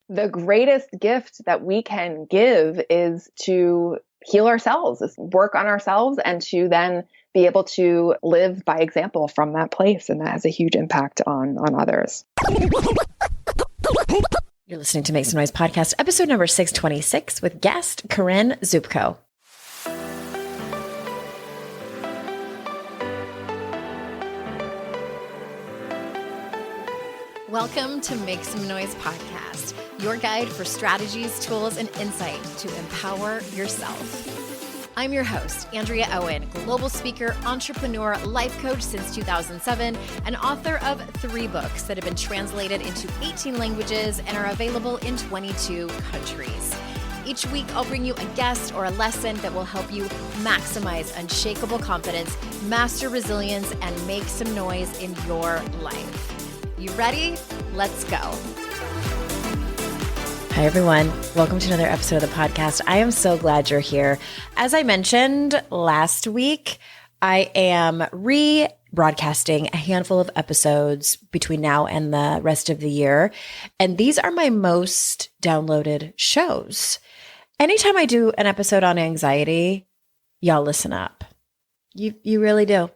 the greatest gift that we can give is to heal ourselves, is work on ourselves, and to then be able to live by example from that place. And that has a huge impact on others. You're listening to Make Some Noise podcast, episode number 626 with guest Corinne Zupko. Welcome to Make Some Noise podcast, your guide for strategies, tools, and insight to empower yourself. I'm your host, Andrea Owen, global speaker, entrepreneur, life coach since 2007, and author of 3 books that have been translated into 18 languages and are available in 22 countries. Each week, I'll bring you a guest or a lesson that will help you maximize unshakable confidence, master resilience, and make some noise in your life. You ready? Let's go. Hi, everyone. Welcome to another episode of the podcast. I am so glad you're here. As I mentioned last week, I am rebroadcasting a handful of episodes between now and the rest of the year. And these are my most downloaded shows. Anytime I do an episode on anxiety, y'all listen up. You really do.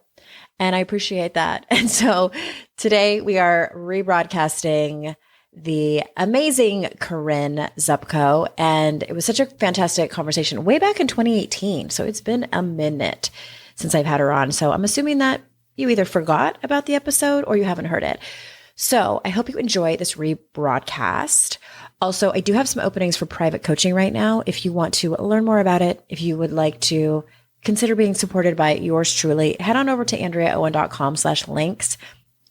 And I appreciate that. And so today we are rebroadcasting the amazing Corinne Zupko. And it was such a fantastic conversation way back in 2018. So it's been a minute since I've had her on. So I'm assuming that you either forgot about the episode or you haven't heard it. So I hope you enjoy this rebroadcast. Also, I do have some openings for private coaching right now. If you want to learn more about it, if you would like to consider being supported by yours truly, head on over to andreaowen.com/links.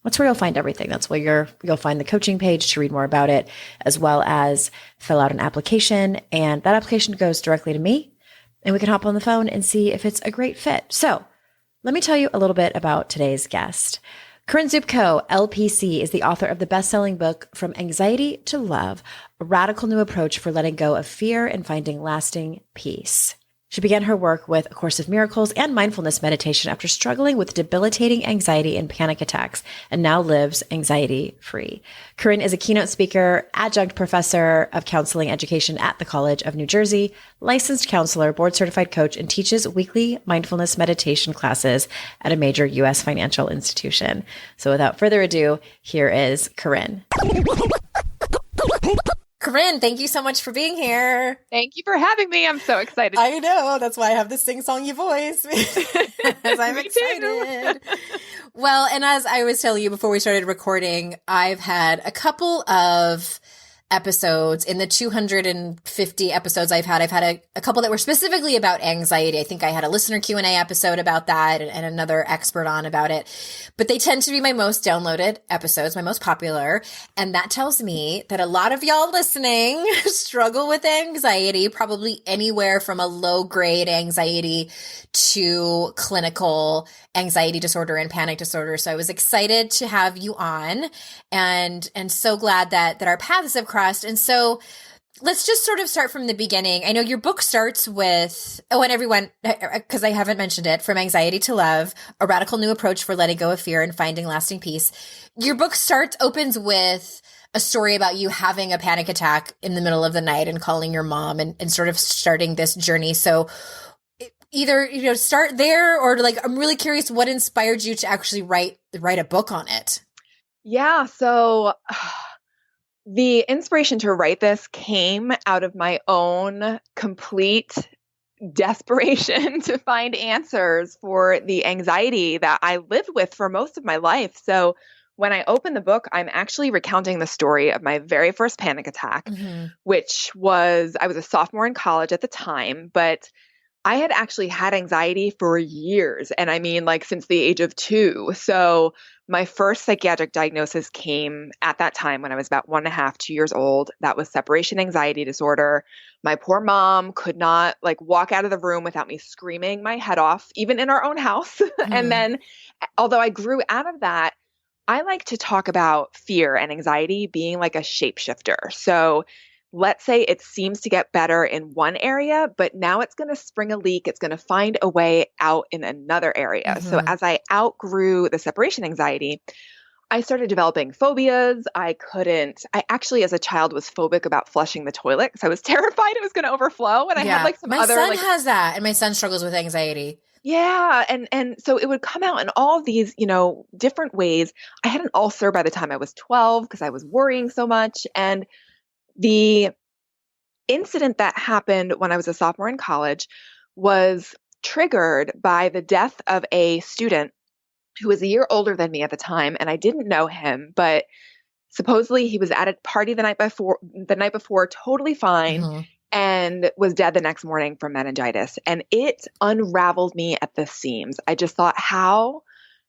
That's where you'll find everything. That's where you'll find the coaching page to read more about it, as well as fill out an application. And that application goes directly to me, and we can hop on the phone and see if it's a great fit. So let me tell you a little bit about today's guest. Corinne Zupko, LPC, is the author of the best-selling book, From Anxiety to Love, a radical new approach for letting go of fear and finding lasting peace. She began her work with A Course of Miracles and mindfulness meditation after struggling with debilitating anxiety and panic attacks, and now lives anxiety-free. Corinne is a keynote speaker, adjunct professor of counseling education at the College of New Jersey, licensed counselor, board-certified coach, and teaches weekly mindfulness meditation classes at a major U.S. financial institution. So without further ado, here is Corinne. Corinne, thank you so much for being here. Thank you for having me. I'm so excited. I know. That's why I have this sing-songy voice. As I'm excited. Well, and as I was telling you before we started recording, I've had a couple of episodes. In the 250 episodes I've had a couple that were specifically about anxiety. I think I had a listener Q&A episode about that and another expert on about it. But they tend to be my most downloaded episodes, my most popular. And that tells me that a lot of y'all listening struggle with anxiety, probably anywhere from a low-grade anxiety to clinical anxiety disorder and panic disorder. So I was excited to have you on and so glad that our paths have crossed. And so let's just sort of start from the beginning. I know your book starts with, and everyone, because I haven't mentioned it, From Anxiety to Love, a radical new approach for letting go of fear and finding lasting peace. Your book opens with a story about you having a panic attack in the middle of the night and calling your mom and sort of starting this journey. So either, start there or I'm really curious what inspired you to actually write a book on it. Yeah. So the inspiration to write this came out of my own complete desperation to find answers for the anxiety that I lived with for most of my life. So when I open the book, I'm actually recounting the story of my very first panic attack, which was, I was a sophomore in college at the time, but I had actually had anxiety for years. And I mean, since the age of 2. So my first psychiatric diagnosis came at that time when I was about 1.5, 2 years old. That was separation anxiety disorder. My poor mom could not walk out of the room without me screaming my head off, even in our own house. And then, although I grew out of that, I like to talk about fear and anxiety being like a shapeshifter. So let's say it seems to get better in one area, but now it's going to spring a leak. It's going to find a way out in another area. So as I outgrew the separation anxiety, I started developing phobias. I actually, as a child, was phobic about flushing the toilet because I was terrified it was going to overflow. And I had Yeah. like some My other son like, has that, and my son struggles with anxiety. yeah. And so it would come out in all of these, different ways. I had an ulcer by the time I was 12 because I was worrying so much. And the incident that happened when I was a sophomore in college was triggered by the death of a student who was a year older than me at the time, and I didn't know him, but supposedly he was at a party the night before, totally fine, Mhm. and was dead the next morning from meningitis. And it unraveled me at the seams. I just thought, how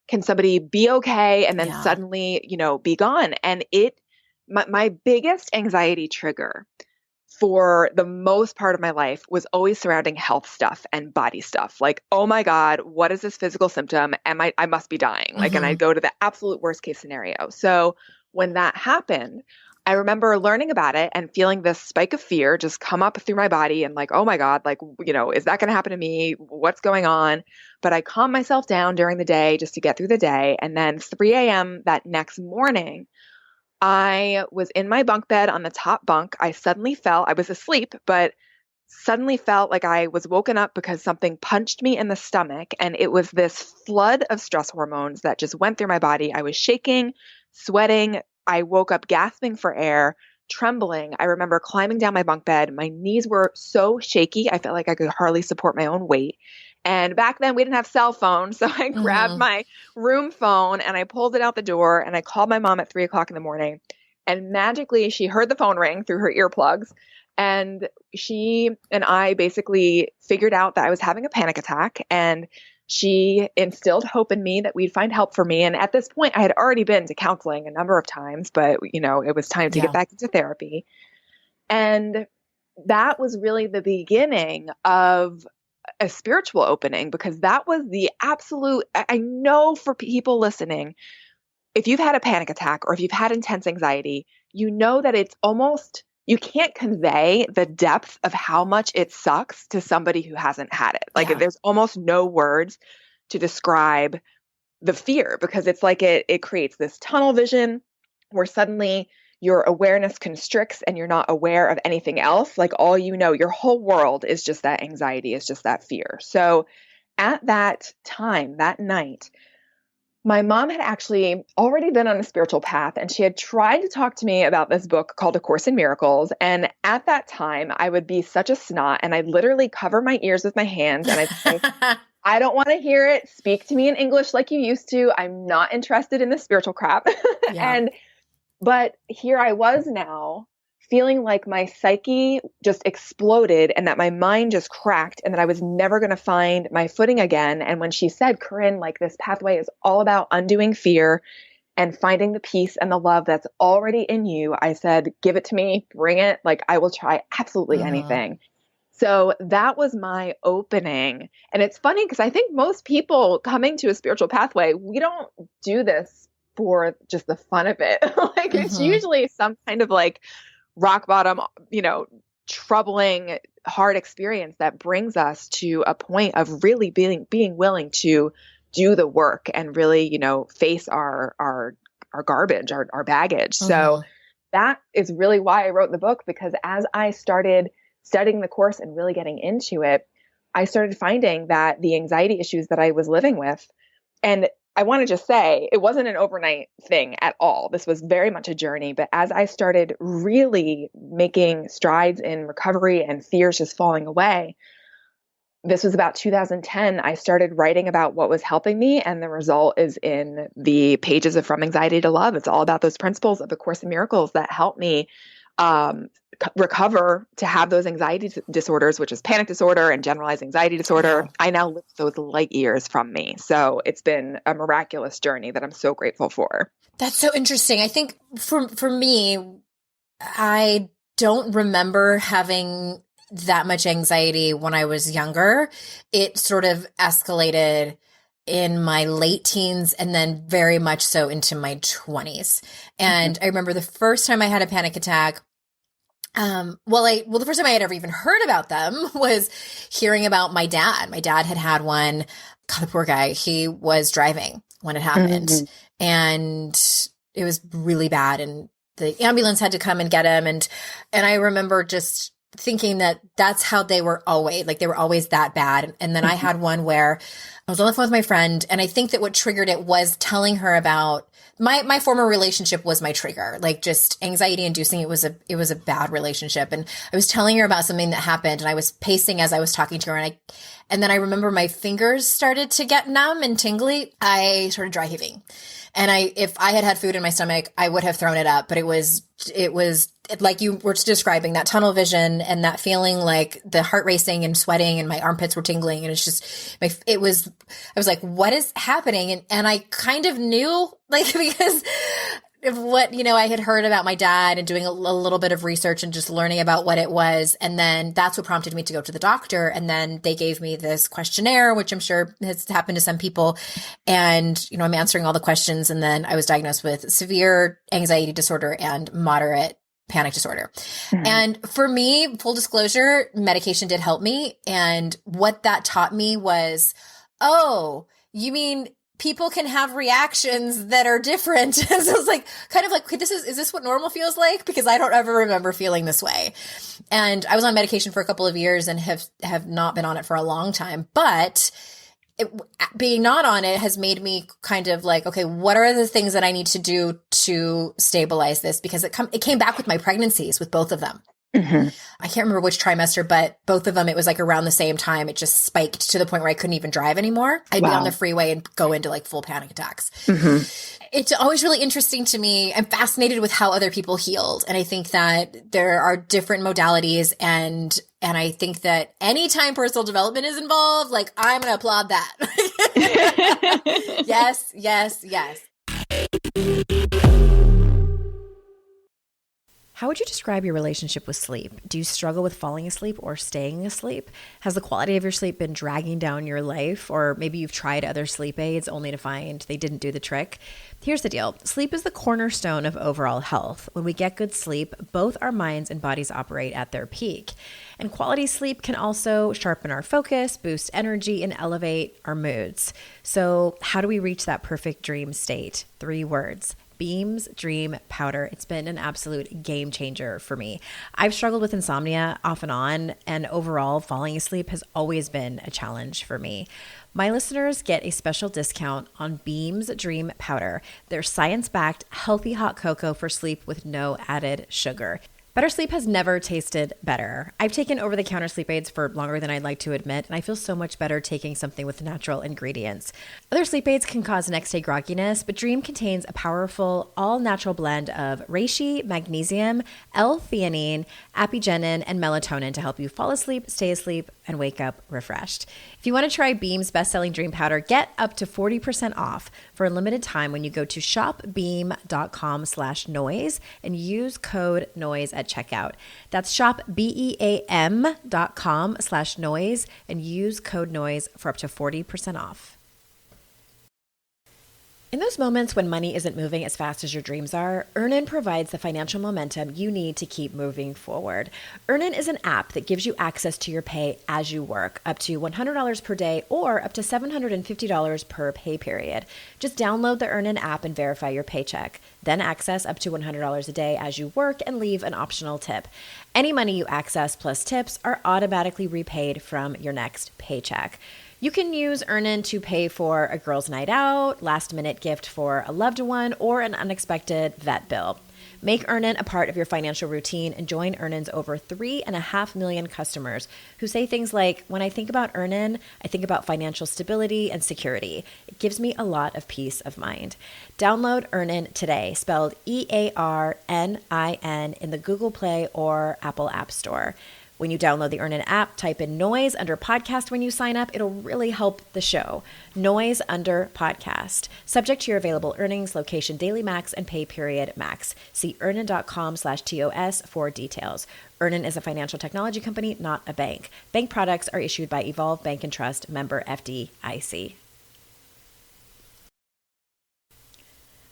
can somebody be okay and then Yeah. suddenly, be gone? And my biggest anxiety trigger for the most part of my life was always surrounding health stuff and body stuff. Like, oh my God, what is this physical symptom? I must be dying. Like, and I'd Mhm. go to the absolute worst case scenario. So when that happened, I remember learning about it and feeling this spike of fear just come up through my body and like, oh my God, like, is that going to happen to me? What's going on? But I calmed myself down during the day just to get through the day. And then 3 a.m. that next morning, I was in my bunk bed on the top bunk. I was asleep, but suddenly felt like I was woken up because something punched me in the stomach. And it was this flood of stress hormones that just went through my body. I was shaking, sweating. I woke up gasping for air, trembling. I remember climbing down my bunk bed. My knees were so shaky. I felt like I could hardly support my own weight. And back then we didn't have cell phones. So I grabbed Mhm. my room phone and I pulled it out the door and I called my mom at 3 o'clock in the morning. And magically she heard the phone ring through her earplugs. And she and I basically figured out that I was having a panic attack, and she instilled hope in me that we'd find help for me. And at this point, I had already been to counseling a number of times, but it was time to get Yeah. back into therapy. And that was really the beginning of a spiritual opening, because that was the absolute, I know for people listening, if you've had a panic attack or if you've had intense anxiety, you know that it's almost, you can't convey the depth of how much it sucks to somebody who hasn't had it. Like Yeah. there's almost no words to describe the fear, because it's like it creates this tunnel vision where suddenly your awareness constricts and you're not aware of anything else. Like all your whole world is just that anxiety, is just that fear. So at that time, that night, my mom had actually already been on a spiritual path, and she had tried to talk to me about this book called A Course in Miracles. And at that time, I would be such a snot and I'd literally cover my ears with my hands and I'd say, I don't want to hear it. Speak to me in English like you used to. I'm not interested in this spiritual crap. Yeah. But here I was now feeling like my psyche just exploded and that my mind just cracked and that I was never going to find my footing again. And when she said, Corinne, like this pathway is all about undoing fear and finding the peace and the love that's already in you, I said, give it to me, bring it. Like I will try absolutely Mhm. anything. So that was my opening. And it's funny because I think most people coming to a spiritual pathway, we don't do this for just the fun of it. Like it's Mhm. usually some kind of like rock bottom, troubling, hard experience that brings us to a point of really being willing to do the work and really, face our garbage, our baggage. So Mhm. that is really why I wrote the book, because as I started studying the course and really getting into it, I started finding that the anxiety issues that I was living with, and I want to just say it wasn't an overnight thing at all. This was very much a journey. But as I started really making strides in recovery and fears just falling away, this was about 2010. I started writing about what was helping me, and the result is in the pages of From Anxiety to Love. It's all about those principles of the Course in Miracles that help me um, recover to have those anxiety disorders, which is panic disorder and generalized anxiety disorder. Yeah. I now live those light years from me. So it's been a miraculous journey that I'm so grateful for. That's so interesting. I think for me, I don't remember having that much anxiety when I was younger. It sort of escalated in my late teens and then very much so into my 20s. Mhm. And I remember the first time I had a panic attack. The first time I had ever even heard about them was hearing about my dad. My dad had one. God, the poor guy. He was driving when it happened. Mhm. And it was really bad, and the ambulance had to come and get him. And I remember just thinking that that's how they were always, like they were always that bad. And then I had one where I was on the phone with my friend, and I think that what triggered it was telling her about my former relationship was my trigger, like just anxiety inducing. It was a bad relationship. And I was telling her about something that happened, and I was pacing as I was talking to her. And then I remember my fingers started to get numb and tingly. I started dry heaving. And if I had food in my stomach, I would have thrown it up, but it was like you were describing, that tunnel vision and that feeling like the heart racing and sweating and my armpits were tingling. And it's just, I was like, what is happening? And I kind of knew, like, because of what, I had heard about my dad and doing a little bit of research and just learning about what it was. And then that's what prompted me to go to the doctor. And then they gave me this questionnaire, which I'm sure has happened to some people. And, I'm answering all the questions. And then I was diagnosed with severe anxiety disorder and moderate panic disorder. Mm-hmm. And for me, full disclosure, medication did help me. And what that taught me was, oh, you mean people can have reactions that are different. And so it's like, kind of like, okay, is this what normal feels like? Because I don't ever remember feeling this way. And I was on medication for a couple of years and have not been on it for a long time, but being not on it has made me kind of like, okay, what are the things that I need to do to stabilize this? Because it came back with my pregnancies, with both of them. Mm-hmm. I can't remember which trimester, but both of them, it was like around the same time. It just spiked to the point where I couldn't even drive anymore. I'd be on the freeway and go into like full panic attacks. Mm-hmm. It's always really interesting to me. I'm fascinated with how other people healed. And I think that there are different modalities, and I think that anytime personal development is involved, like, I'm going to applaud that. Yes, yes, yes. How would you describe your relationship with sleep? Do you struggle with falling asleep or staying asleep? Has the quality of your sleep been dragging down your life? Or maybe you've tried other sleep aids only to find they didn't do the trick. Here's the deal. Sleep is the cornerstone of overall health. When we get good sleep, both our minds and bodies operate at their peak. And quality sleep can also sharpen our focus, boost energy, and elevate our moods. So how do we reach that perfect dream state? 3 words. Beams Dream Powder. It's been an absolute game changer for me. I've struggled with insomnia off and on, and overall, falling asleep has always been a challenge for me. My listeners get a special discount on Beams Dream Powder. They're science-backed, healthy hot cocoa for sleep with no added sugar. Better sleep has never tasted better. I've taken over-the-counter sleep aids for longer than I'd like to admit, and I feel so much better taking something with natural ingredients. Other sleep aids can cause next-day grogginess, but Dream contains a powerful, all-natural blend of reishi, magnesium, L-theanine, apigenin, and melatonin to help you fall asleep, stay asleep, and wake up refreshed. If you want to try Beam's best-selling Dream Powder, get up to 40% off for a limited time when you go to shopbeam.com/noise and use code NOISE at checkout. That's shopbeam.com/noise and use code NOISE for up to 40% off. In those moments when money isn't moving as fast as your dreams are, Earnin provides the financial momentum you need to keep moving forward. Earnin is an app that gives you access to your pay as you work, up to $100 per day or up to $750 per pay period. Just download the Earnin app and verify your paycheck. Then access up to $100 a day as you work and leave an optional tip. Any money you access plus tips are automatically repaid from your next paycheck. You can use Earnin to pay for a girls' night out, last-minute gift for a loved one, or an unexpected vet bill. Make Earnin a part of your financial routine and join Earnin's over 3.5 million customers who say things like, when I think about Earnin, I think about financial stability and security. It gives me a lot of peace of mind. Download Earnin today, spelled EARNIN, in the Google Play or Apple App Store. When you download the Earnin app, type in Noise under podcast when you sign up. It'll really help the show. Noise under podcast. Subject to your available earnings, location, daily max, and pay period max. See earnin.com/TOS for details. Earnin is a financial technology company, not a bank. Bank products are issued by Evolve Bank and Trust, member FDIC.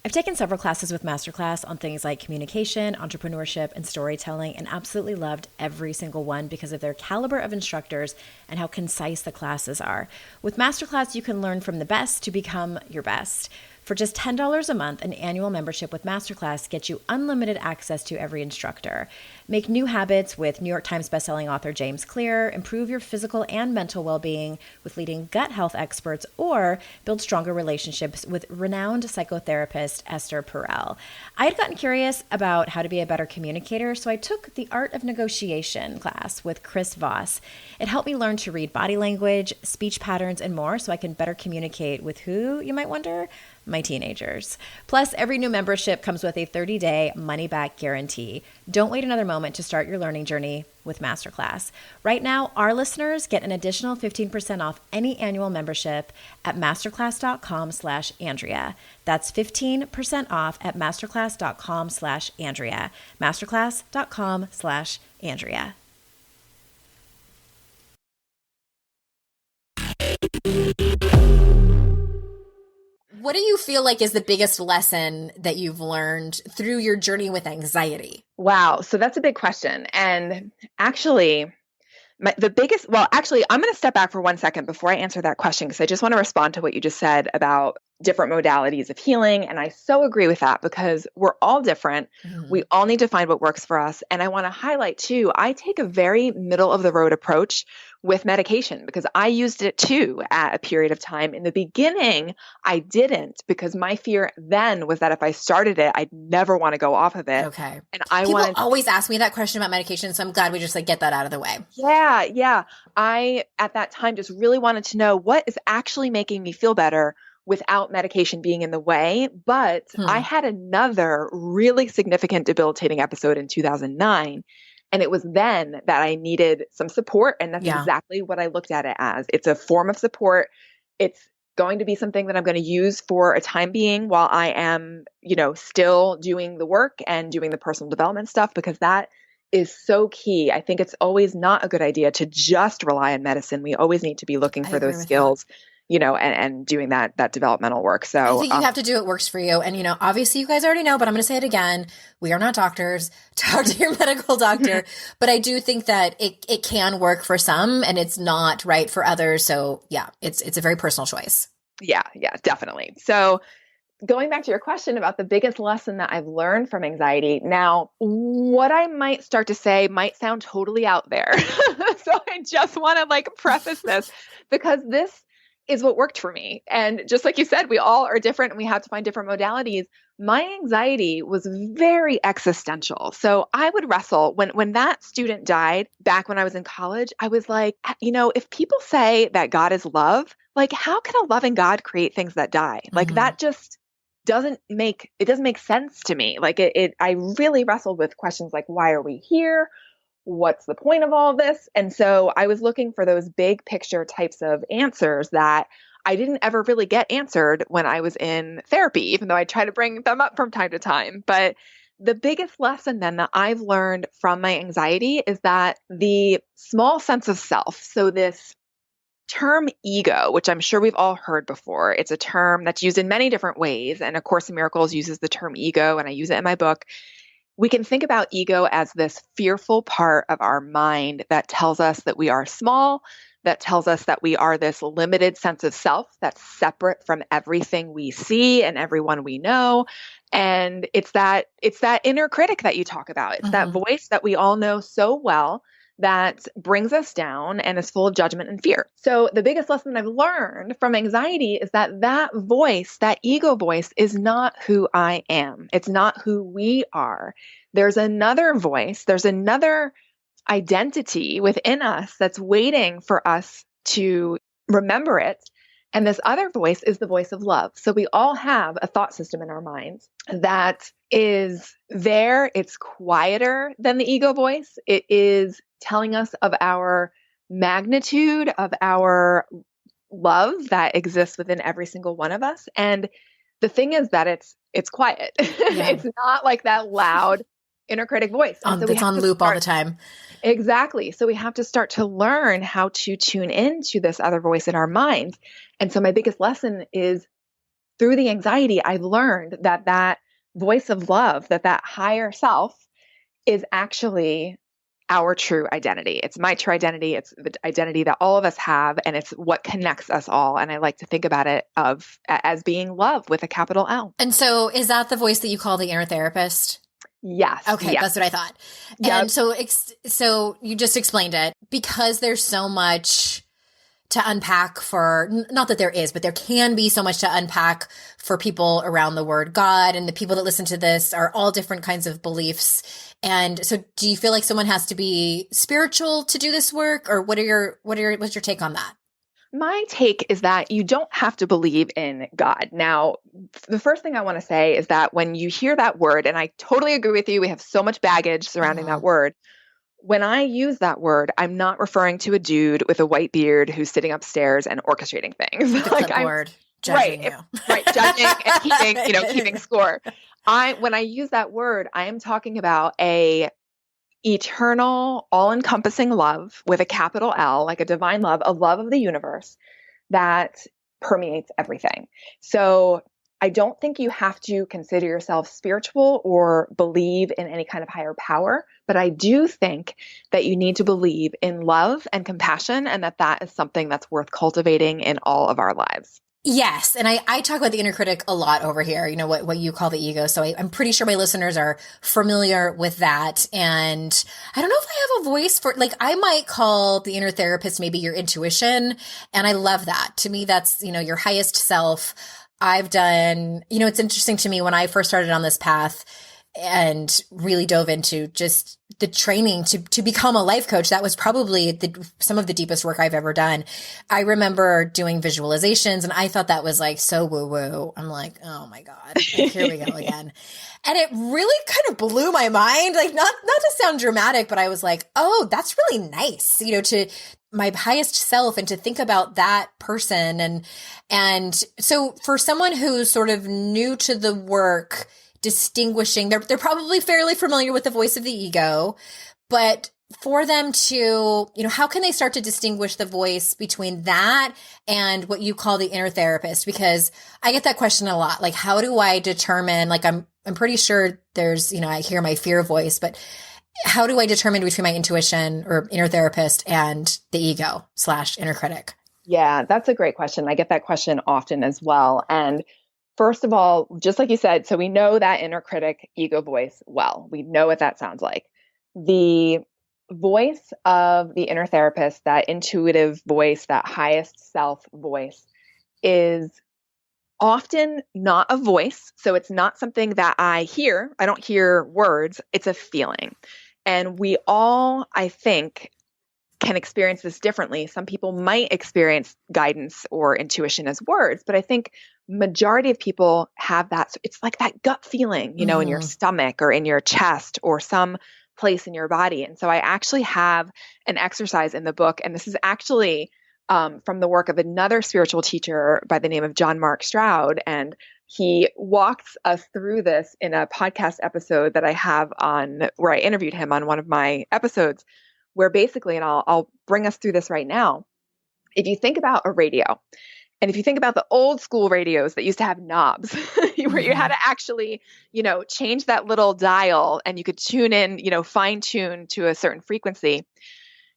I've taken several classes with Masterclass on things like communication, entrepreneurship, and storytelling, and absolutely loved every single one because of their caliber of instructors and how concise the classes are. With Masterclass, you can learn from the best to become your best. For just $10 a month, an annual membership with Masterclass gets you unlimited access to every instructor. Make new habits with New York Times bestselling author James Clear, improve your physical and mental well-being with leading gut health experts, or build stronger relationships with renowned psychotherapist Esther Perel. I had gotten curious about how to be a better communicator, so I took the Art of Negotiation class with Chris Voss. It helped me learn to read body language, speech patterns, and more so I can better communicate with who, you might wonder? My teenagers. Plus, every new membership comes with a 30-day money-back guarantee. Don't wait another moment to start your learning journey with Masterclass. Right now, our listeners get an additional 15% off any annual membership at masterclass.com/Andrea. That's 15% off at masterclass.com/Andrea. masterclass.com/Andrea. What do you feel like is the biggest lesson that you've learned through your journey with anxiety? Wow. So that's a big question. And actually, I'm going to step back for 1 second before I answer that question, because I just want to respond to what you just said about different modalities of healing. And I so agree with that, because we're all different. Mm-hmm. We all need to find what works for us. And I want to highlight too, I take a very middle of the road approach with medication, because I used it too at a period of time. In the beginning, I didn't, because my fear then was that if I started it, I'd never want to go off of it. Okay. And People always ask me that question about medication, so I'm glad we just get that out of the way. Yeah. I, at that time, just really wanted to know what is actually making me feel better without medication being in the way. But I had another really significant debilitating episode in 2009. And it was then that I needed some support. And that's exactly what I looked at it as. It's a form of support. It's going to be something that I'm going to use for a time being while I am, still doing the work and doing the personal development stuff, because that is so key. I think it's always not a good idea to just rely on medicine. We always need to be looking for those skills, and doing that developmental work. So I think you have to do what works for you. And, obviously you guys already know, but I'm going to say it again. We are not doctors. Talk to your medical doctor. But I do think that it can work for some and it's not right for others. So yeah, it's a very personal choice. Yeah, definitely. So going back to your question about the biggest lesson that I've learned from anxiety. Now, what I might start to say might sound totally out there. So I just want to preface this, because this is what worked for me. And just like you said, we all are different and we have to find different modalities. My anxiety was very existential. So I would wrestle when that student died back when I was in college. I was like, if people say that God is love, how can a loving God create things that die? That just doesn't make sense to me. I really wrestled with questions like, why are we here? What's the point of all this? And so I was looking for those big picture types of answers that I didn't ever really get answered when I was in therapy, even though I try to bring them up from time to time. But the biggest lesson then that I've learned from my anxiety is that the small sense of self, so this term ego, which I'm sure we've all heard before, it's a term that's used in many different ways. And A Course in Miracles uses the term ego, and I use it in my book. We can think about ego as this fearful part of our mind that tells us that we are small, that tells us that we are this limited sense of self that's separate from everything we see and everyone we know. And it's that inner critic that you talk about. It's that voice that we all know so well that brings us down and is full of judgment and fear. So the biggest lesson I've learned from anxiety is that voice, that ego voice, is not who I am. It's not who we are. There's another voice, there's another identity within us that's waiting for us to remember it. And this other voice is the voice of love. So we all have a thought system in our minds that is there. It's quieter than the ego voice. It is telling us of our magnitude, of our love that exists within every single one of us. And the thing is that it's quiet. Yeah. It's not like that loud inner critic voice. It's on loop all the time. Exactly. So we have to start to learn how to tune into this other voice in our minds. And so my biggest lesson is through the anxiety, I've learned that voice of love, that higher self is actually our true identity. It's my true identity. It's the identity that all of us have, and it's what connects us all. And I like to think about it as being love with a capital L. And so is that the voice that you call the inner therapist? Yes. Okay, yes. that's what I thought. Yep. And so you just explained it, because there's so much to unpack for, not that there is, but there can be so much to unpack for people around the word God, and the people that listen to this are all different kinds of beliefs. And so do you feel like someone has to be spiritual to do this work, or what's your take on that? My take is that you don't have to believe in God. Now, the first thing I want to say is that when you hear that word, and I totally agree with you, we have so much baggage surrounding that word. When I use that word, I'm not referring to a dude with a white beard who's sitting upstairs and orchestrating things. The clipboard, judging you. Right, judging and keeping score. When I use that word, I am talking about a eternal, all-encompassing love with a capital L, like a divine love, a love of the universe that permeates everything. So I don't think you have to consider yourself spiritual or believe in any kind of higher power, but I do think that you need to believe in love and compassion, and that is something that's worth cultivating in all of our lives. Yes. And I talk about the inner critic a lot over here, what you call the ego. So I'm pretty sure my listeners are familiar with that. And I don't know if I have a voice for, like, I might call the inner therapist maybe your intuition. And I love that. To me, that's, your highest self. I've done, it's interesting to me when I first started on this path and really dove into just the training to become a life coach. That was probably some of the deepest work I've ever done. I remember doing visualizations, and I thought that was like so woo woo. I'm like, oh my God, like, here we go again. And it really kind of blew my mind. Like, not to sound dramatic, but I was like, oh, that's really nice, to my highest self, and to think about that person. And so for someone who's sort of new to the work, distinguishing, they're probably fairly familiar with the voice of the ego, but for them to, how can they start to distinguish the voice between that and what you call the inner therapist? Because I get that question a lot. Like, how do I determine, like, I'm pretty sure there's, I hear my fear voice, but how do I determine between my intuition or inner therapist and the ego / inner critic? Yeah, that's a great question. I get that question often as well. And first of all, just like you said, so we know that inner critic ego voice well. We know what that sounds like. The voice of the inner therapist, that intuitive voice, that highest self voice, is often not a voice. So it's not something that I hear. I don't hear words. It's a feeling. And we all, I think, can experience this differently. Some people might experience guidance or intuition as words, but I think majority of people have that. So it's like that gut feeling, in your stomach or in your chest or some place in your body. And so I actually have an exercise in the book, and this is actually from the work of another spiritual teacher by the name of John Mark Stroud. And he walks us through this in a podcast episode that I have on where I interviewed him on one of my episodes, where basically, and I'll bring us through this right now. If you think about a radio, and if you think about the old school radios that used to have knobs where you had to actually, change that little dial and you could tune in, fine tune to a certain frequency,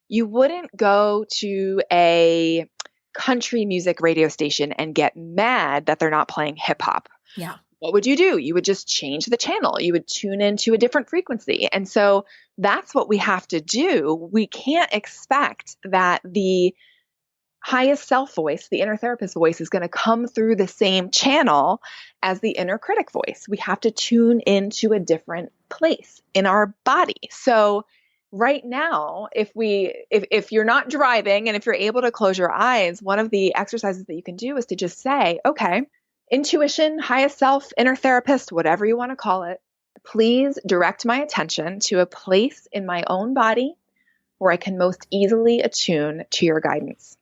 you wouldn't go to a country music radio station and get mad that they're not playing hip hop. Yeah. What would you do? You would just change the channel. You would tune into a different frequency. And so that's what we have to do. We can't expect that the highest self voice, the inner therapist voice, is going to come through the same channel as the inner critic voice. We have to tune into a different place in our body. So right now, if you're not driving and if you're able to close your eyes, one of the exercises that you can do is to just say, okay, intuition, highest self, inner therapist, whatever you want to call it, please direct my attention to a place in my own body where I can most easily attune to your guidance.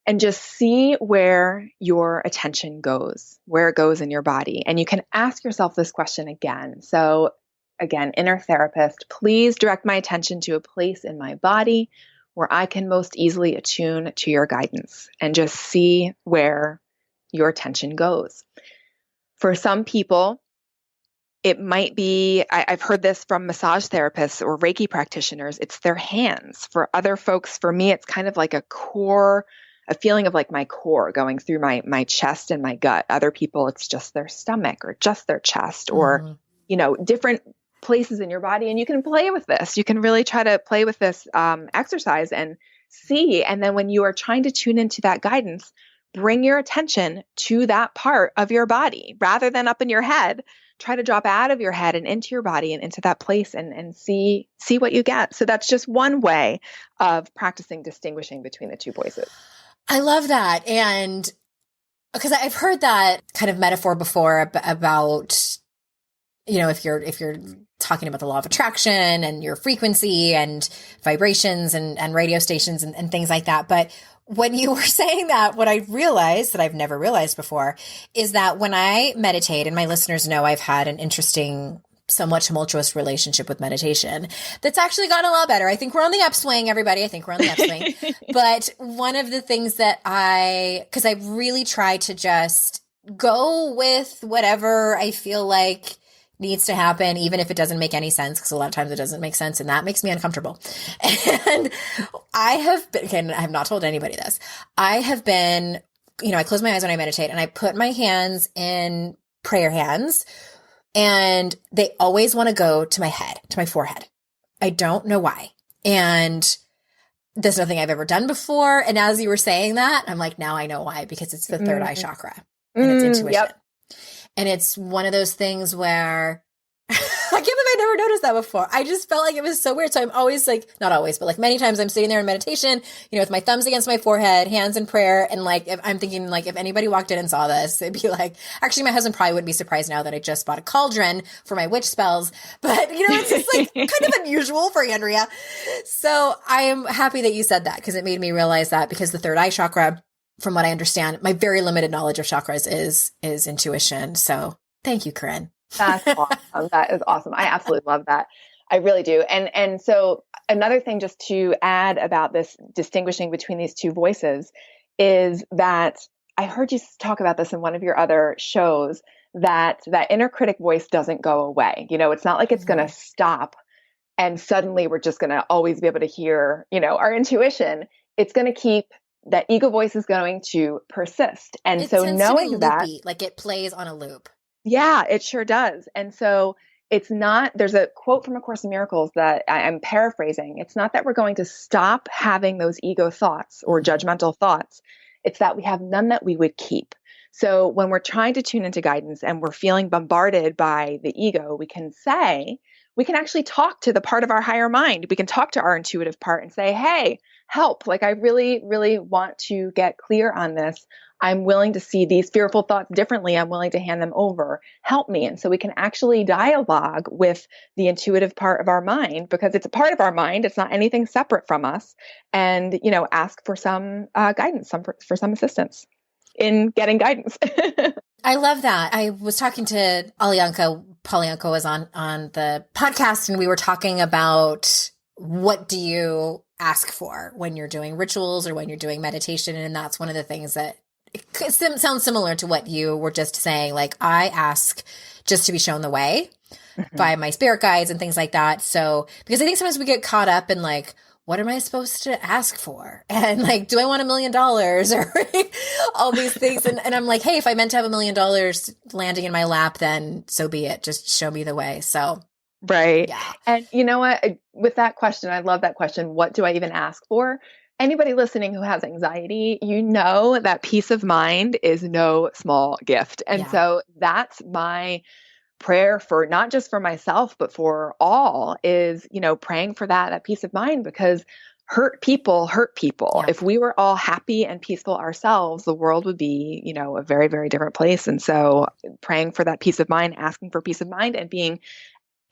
And just see where your attention goes, where it goes in your body. And you can ask yourself this question again. So again, inner therapist, please direct my attention to a place in my body where I can most easily attune to your guidance, and just see where your attention goes. For some people, It might be, I've heard this from massage therapists or Reiki practitioners, it's their hands. For other folks, for me, it's kind of like a core, a feeling of like my core going through my chest and my gut. Other people, it's just their stomach or just their chest or, different places in your body. And you can play with this. You can really try to play with this exercise and see. And then when you are trying to tune into that guidance, bring your attention to that part of your body rather than up in your head. Try to drop out of your head and into your body and into that place and see what you get. So that's just one way of practicing distinguishing between the two voices. I love that. And because I've heard that kind of metaphor before about, if you're talking about the law of attraction and your frequency and vibrations and radio stations and things like that. But when you were saying that, what I realized that I've never realized before is that when I meditate, and my listeners know I've had an interesting, somewhat tumultuous relationship with meditation that's actually gotten a lot better. I think we're on the upswing, everybody. I think we're on the upswing. But one of the things that because I really try to just go with whatever I feel like needs to happen, even if it doesn't make any sense, because a lot of times it doesn't make sense, and that makes me uncomfortable. And I have been, okay, I have not told anybody this. I have been, I close my eyes when I meditate, and I put my hands in prayer hands, and they always want to go to my head, to my forehead. I don't know why. And there's nothing I've ever done before. And as you were saying that, I'm like, now I know why, because it's the third eye chakra and it's intuition. Yep. And it's one of those things where I can't believe I never noticed that before. I just felt like it was so weird. So I'm always like, not always, but like many times I'm sitting there in meditation, with my thumbs against my forehead, hands in prayer. And like, if I'm thinking like, if anybody walked in and saw this, it'd be like, actually, my husband probably wouldn't be surprised now that I just bought a cauldron for my witch spells. But it's just like kind of unusual for Andrea. So I am happy that you said that, because it made me realize that, because the third eye chakra, from what I understand, my very limited knowledge of chakras is intuition. So thank you, Corinne. That's awesome. That is awesome. I absolutely love that. I really do. And so another thing just to add about this distinguishing between these two voices is that I heard you talk about this in one of your other shows, that inner critic voice doesn't go away. It's not like it's going to stop and suddenly we're just going to always be able to hear, our intuition. It's going to keep, that ego voice is going to persist. And it so tends knowing to be that, loopy, like it plays on a loop. yeah, it sure does. And so it's not, there's a quote from A Course in Miracles that I'm paraphrasing. It's not that we're going to stop having those ego thoughts or judgmental thoughts. It's that we have none that we would keep. So when we're trying to tune into guidance and we're feeling bombarded by the ego, we can actually talk to the part of our higher mind. We can talk to our intuitive part and say, hey, help. Like, I really, really want to get clear on this. I'm willing to see these fearful thoughts differently. I'm willing to hand them over. Help me. And so we can actually dialogue with the intuitive part of our mind, because it's a part of our mind. It's not anything separate from us. And, ask for some guidance, for some assistance in getting guidance. I love that. I was talking to Alianka. Polianka was on the podcast, and we were talking about, what do you ask for when you're doing rituals or when you're doing meditation? And that's one of the things that it sounds similar to what you were just saying. Like, I ask just to be shown the way by my spirit guides and things like that. So, because I think sometimes we get caught up in like, what am I supposed to ask for? And like, do I want $1 million or all these things? And I'm like, hey, if I meant to have $1 million landing in my lap, then so be it. Just show me the way. So. Right. Yeah. And you know what? With that question, I love that question. What do I even ask for? Anybody listening who has anxiety, that peace of mind is no small gift. And so that's my prayer for, not just for myself, but for all, is, praying for that peace of mind, because hurt people. Yeah. If we were all happy and peaceful ourselves, the world would be, a very, very different place. And so praying for that peace of mind, asking for peace of mind, and being,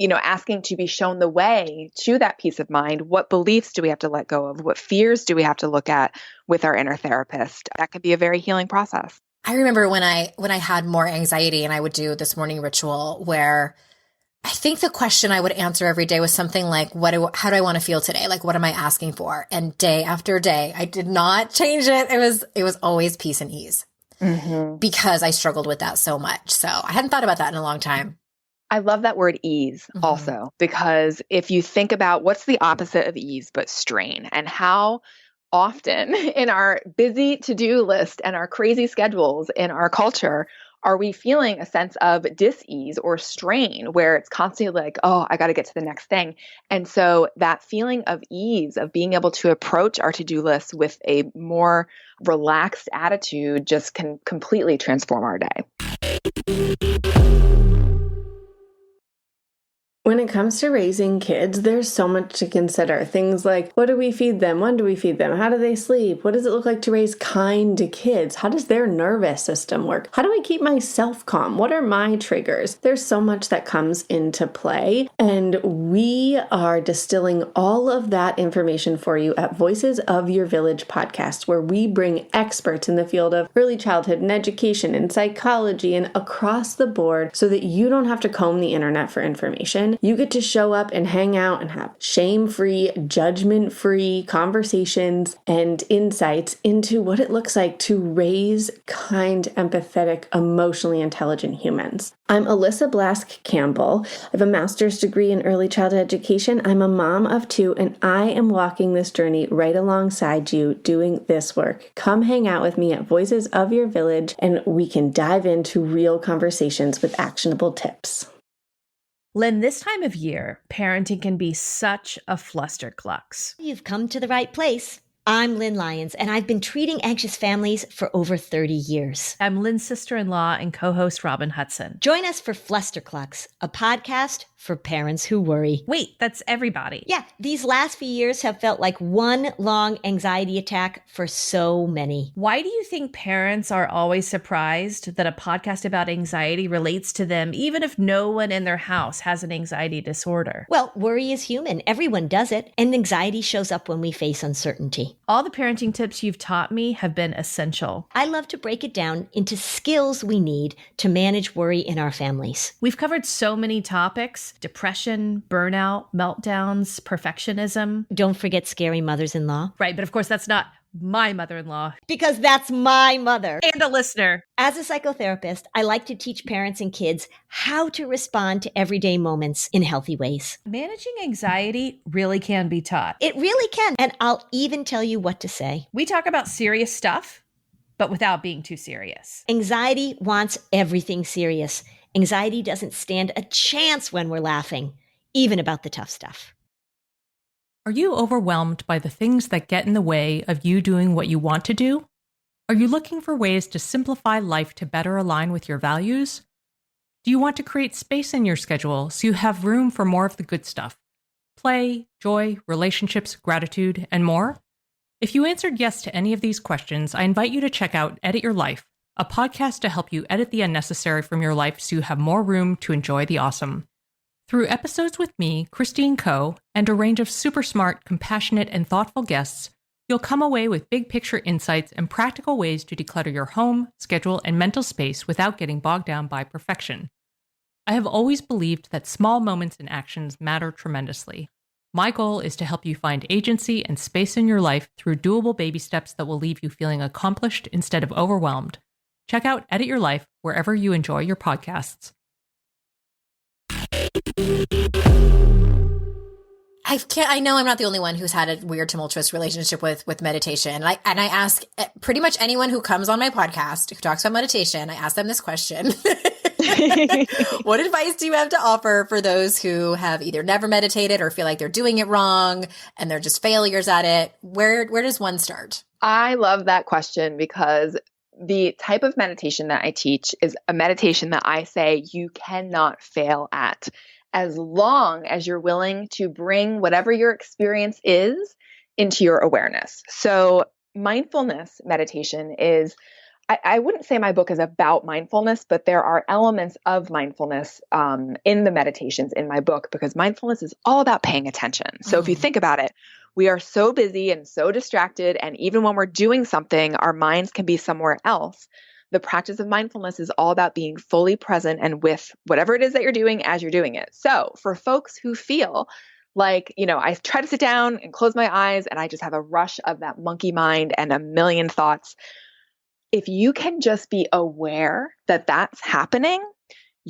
asking to be shown the way to that peace of mind. What beliefs do we have to let go of? What fears do we have to look at with our inner therapist? That can be a very healing process. I remember when I had more anxiety, and I would do this morning ritual where I think the question I would answer every day was something like, how do I want to feel today? Like, what am I asking for? And day after day, I did not change it. It was always peace and ease, because I struggled with that so much. So I hadn't thought about that in a long time. I love that word ease also, because if you think about what's the opposite of ease but strain, and how often in our busy to-do list and our crazy schedules in our culture are we feeling a sense of dis-ease or strain where it's constantly like, oh, I got to get to the next thing. And so that feeling of ease, of being able to approach our to-do list with a more relaxed attitude, just can completely transform our day. When it comes to raising kids, there's so much to consider. Things like, what do we feed them? When do we feed them? How do they sleep? What does it look like to raise kind kids? How does their nervous system work? How do I keep myself calm? What are my triggers? There's so much that comes into play, and we are distilling all of that information for you at Voices of Your Village podcast, where we bring experts in the field of early childhood and education and psychology and across the board so that you don't have to comb the internet for information. You get to show up and hang out and have shame-free, judgment-free conversations and insights into what it looks like to raise kind, empathetic, emotionally intelligent humans. I'm Alyssa Blask Campbell. I have a master's degree in early childhood education. I'm a mom of 2, and I am walking this journey right alongside you doing this work. Come hang out with me at Voices of Your Village, and we can dive into real conversations with actionable tips. Lynn, this time of year, parenting can be such a flusterclux. You've come to the right place. I'm Lynn Lyons, and I've been treating anxious families for over 30 years. I'm Lynn's sister-in-law and co-host Robin Hudson. Join us for Flusterclux, a podcast for parents who worry. Wait, that's everybody. Yeah, these last few years have felt like one long anxiety attack for so many. Why do you think parents are always surprised that a podcast about anxiety relates to them, even if no one in their house has an anxiety disorder? Well, worry is human. Everyone does it, and anxiety shows up when we face uncertainty. All the parenting tips you've taught me have been essential. I love to break it down into skills we need to manage worry in our families. We've covered so many topics: depression, burnout, meltdowns, perfectionism. Don't forget scary mothers-in-law. Right, but of course that's not my mother-in-law. Because that's my mother. And a listener. As a psychotherapist, I like to teach parents and kids how to respond to everyday moments in healthy ways. Managing anxiety really can be taught. It really can. And I'll even tell you what to say. We talk about serious stuff, but without being too serious. Anxiety wants everything serious. Anxiety doesn't stand a chance when we're laughing, even about the tough stuff. Are you overwhelmed by the things that get in the way of you doing what you want to do? Are you looking for ways to simplify life to better align with your values? Do you want to create space in your schedule so you have room for more of the good stuff? Play, joy, relationships, gratitude, and more? If you answered yes to any of these questions, I invite you to check out Edit Your Life, a podcast to help you edit the unnecessary from your life so you have more room to enjoy the awesome. Through episodes with me, Christine Coe, and a range of super smart, compassionate, and thoughtful guests, you'll come away with big picture insights and practical ways to declutter your home, schedule, and mental space without getting bogged down by perfection. I have always believed that small moments and actions matter tremendously. My goal is to help you find agency and space in your life through doable baby steps that will leave you feeling accomplished instead of overwhelmed. Check out Edit Your Life wherever you enjoy your podcasts. I know I'm not the only one who's had a weird, tumultuous relationship with meditation. And I ask pretty much anyone who comes on my podcast who talks about meditation, I ask them this question. What advice do you have to offer for those who have either never meditated or feel like they're doing it wrong and they're just failures at it? Where does one start? I love that question because the type of meditation that I teach is a meditation that I say you cannot fail at, as long as you're willing to bring whatever your experience is into your awareness. So mindfulness meditation is, I wouldn't say my book is about mindfulness, but there are elements of mindfulness in the meditations in my book, because mindfulness is all about paying attention. So if you think about it, we are so busy and so distracted, and even when we're doing something, our minds can be somewhere else. The practice of mindfulness is all about being fully present and with whatever it is that you're doing as you're doing it. So for folks who feel like, I try to sit down and close my eyes and I just have a rush of that monkey mind and a million thoughts, if you can just be aware that that's happening,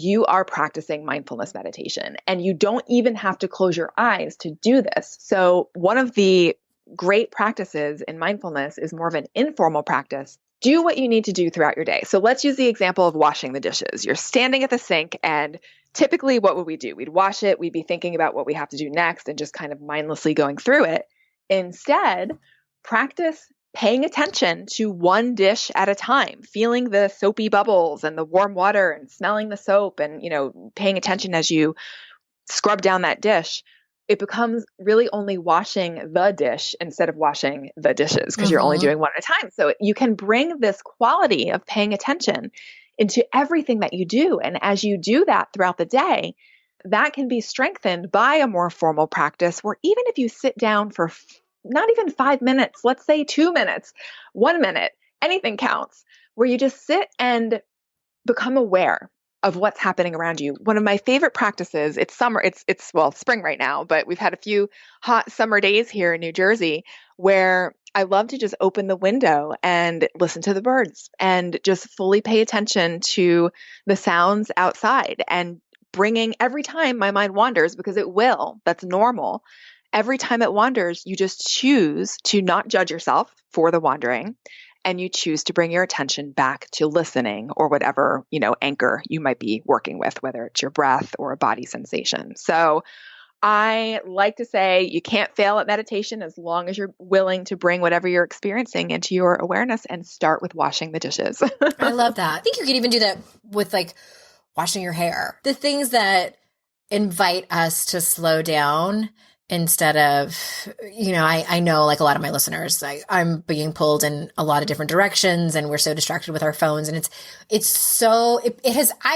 you are practicing mindfulness meditation, and you don't even have to close your eyes to do this. So one of the great practices in mindfulness is more of an informal practice. Do what you need to do throughout your day. So let's use the example of washing the dishes. You're standing at the sink, and typically what would we do? We'd wash it. We'd be thinking about what we have to do next and just kind of mindlessly going through it. Instead, practice paying attention to one dish at a time, feeling the soapy bubbles and the warm water and smelling the soap and, paying attention as you scrub down that dish. It becomes really only washing the dish instead of washing the dishes because you're only doing one at a time. So you can bring this quality of paying attention into everything that you do. And as you do that throughout the day, that can be strengthened by a more formal practice where even if you sit down for not even 5 minutes, let's say 2 minutes, 1 minute, anything counts, where you just sit and become aware of what's happening around you. One of my favorite practices, it's summer, it's spring right now, but we've had a few hot summer days here in New Jersey where I love to just open the window and listen to the birds and just fully pay attention to the sounds outside, and bringing every time my mind wanders, because it will, that's normal. Every time it wanders, you just choose to not judge yourself for the wandering, and you choose to bring your attention back to listening or whatever, anchor you might be working with, whether it's your breath or a body sensation. So I like to say you can't fail at meditation as long as you're willing to bring whatever you're experiencing into your awareness and start with washing the dishes. I love that. I think you could even do that with like washing your hair. The things that invite us to slow down instead of, I know like a lot of my listeners, I'm being pulled in a lot of different directions and we're so distracted with our phones. And I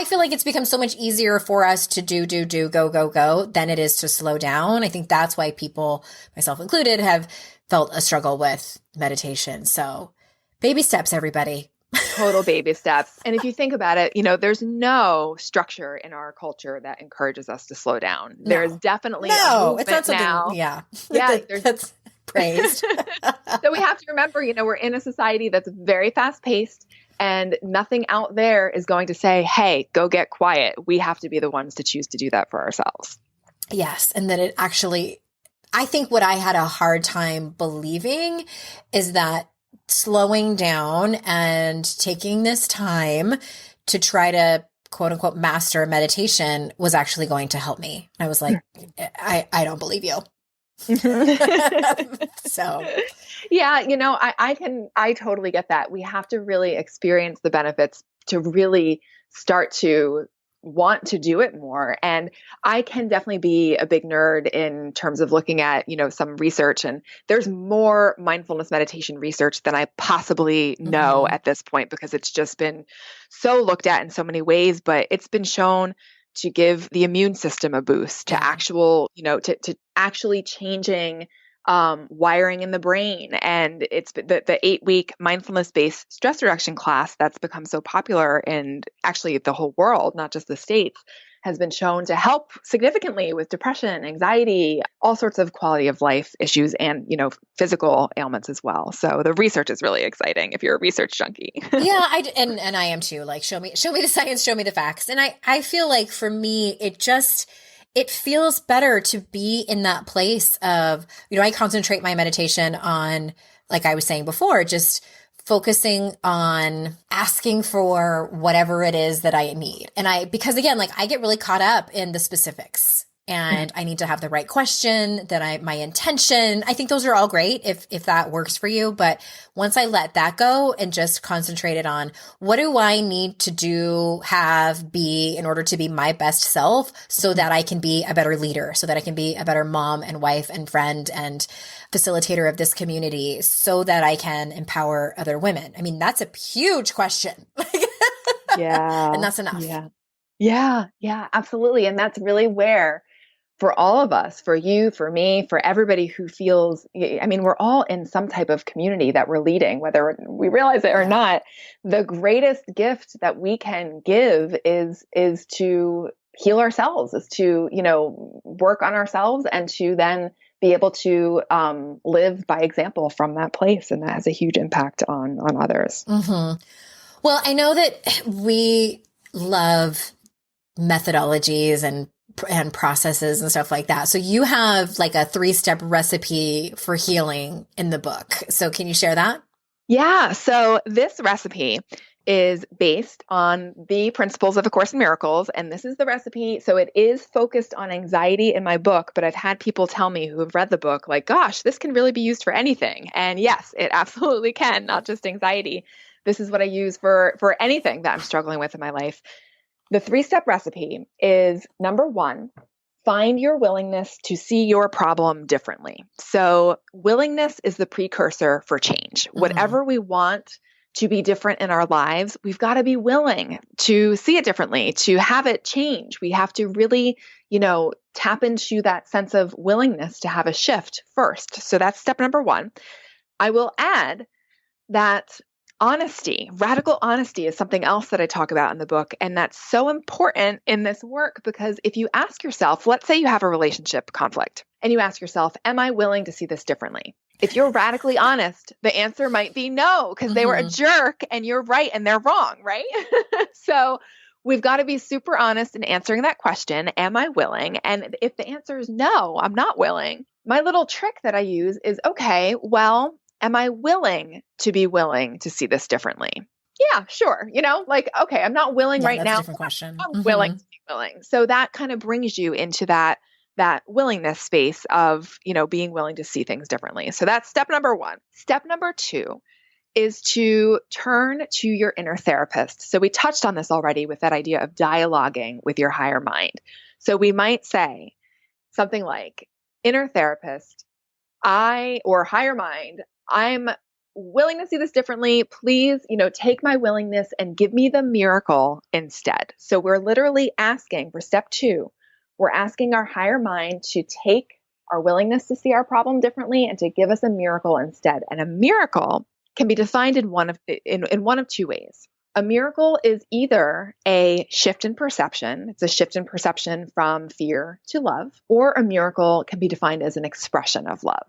feel like it's become so much easier for us to do, go than it is to slow down. I think that's why people, myself included, have felt a struggle with meditation. So baby steps, everybody. Total baby steps. And if you think about it, there's no structure in our culture that encourages us to slow down. No. There's definitely a movement it's not something now. Yeah. That's praised. So we have to remember, we're in a society that's very fast paced, and nothing out there is going to say, hey, go get quiet. We have to be the ones to choose to do that for ourselves. Yes. And that it actually, I think what I had a hard time believing is that slowing down and taking this time to try to quote unquote master meditation was actually going to help me. I was like, I don't believe you. So yeah, I totally get that. We have to really experience the benefits to really start to want to do it more. And I can definitely be a big nerd in terms of looking at, some research, and there's more mindfulness meditation research than I possibly know at this point, because it's just been so looked at in so many ways, but it's been shown to give the immune system a boost, to actual, to actually changing wiring in the brain. And it's the 8-week mindfulness-based stress reduction class that's become so popular in actually the whole world, not just the States, has been shown to help significantly with depression, anxiety, all sorts of quality of life issues, and, physical ailments as well. So the research is really exciting if you're a research junkie. Yeah, and I am too. Like, show me the science, show me the facts. And I feel like for me, it feels better to be in that place of, I concentrate my meditation on, like I was saying before, just focusing on asking for whatever it is that I need. And because again, like I get really caught up in the specifics, and I need to have the right question, my intention. I think those are all great if that works for you. But once I let that go and just concentrated on what do I need to be in order to be my best self, so that I can be a better leader, so that I can be a better mom and wife and friend and facilitator of this community, so that I can empower other women. I mean, that's a huge question. Yeah. And that's enough. Yeah, absolutely. And that's really where, for all of us, for you, for me, for everybody who feels, we're all in some type of community that we're leading, whether we realize it or not. The greatest gift that we can give is to heal ourselves, is to, work on ourselves, and to then be able to live by example from that place. And that has a huge impact on others. Mm-hmm. Well, I know that we love methodologies and processes and stuff like that. So you have like a 3-step recipe for healing in the book. So can you share that? Yeah. So this recipe is based on the principles of A Course in Miracles. And this is the recipe. So it is focused on anxiety in my book, but I've had people tell me who have read the book, like, gosh, this can really be used for anything. And yes, it absolutely can, not just anxiety. This is what I use for anything that I'm struggling with in my life. The 3-step recipe is, number 1, find your willingness to see your problem differently. So willingness is the precursor for change. Whatever we want to be different in our lives, we've got to be willing to see it differently, to have it change. We have to really, tap into that sense of willingness to have a shift first. So that's step number 1. I will add that honesty, radical honesty, is something else that I talk about in the book. And that's so important in this work because if you ask yourself, let's say you have a relationship conflict and you ask yourself, am I willing to see this differently? If you're radically honest, the answer might be no, because they were a jerk and you're right and they're wrong, right? So we've got to be super honest in answering that question. Am I willing? And if the answer is no, I'm not willing. My little trick that I use is, okay, well, am I willing to see this differently? Yeah, sure. Okay, I'm not willing right that's now. A different question. I'm willing to be willing. So that kind of brings you into that willingness space of, being willing to see things differently. So that's step number 1. Step number 2 is to turn to your inner therapist. So we touched on this already with that idea of dialoguing with your higher mind. So we might say something like, inner therapist, or higher mind, I'm willing to see this differently. Please, take my willingness and give me the miracle instead. So we're literally asking for step 2. We're asking our higher mind to take our willingness to see our problem differently and to give us a miracle instead. And a miracle can be defined in one of 2 ways. A miracle is either a shift in perception. It's a shift in perception from fear to love, or a miracle can be defined as an expression of love.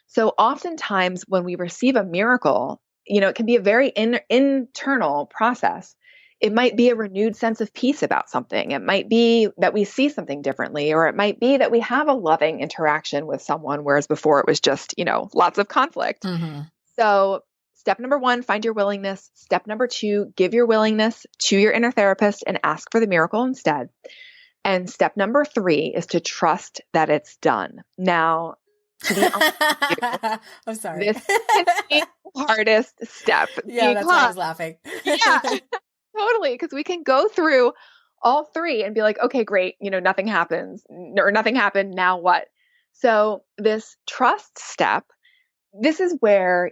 So oftentimes when we receive a miracle, it can be a very internal process. It might be a renewed sense of peace about something. It might be that we see something differently, or it might be that we have a loving interaction with someone, whereas before it was just, lots of conflict. So step number 1, find your willingness. Step number 2, give your willingness to your inner therapist and ask for the miracle instead. And step number 3 is to trust that it's done. Now, to be honest with you, I'm sorry. this is the hardest step. Yeah, that's why I was laughing. Yeah, totally. Because we can go through all 3 and be like, okay, great. Nothing happens or nothing happened. Now what? So this trust step, this is where,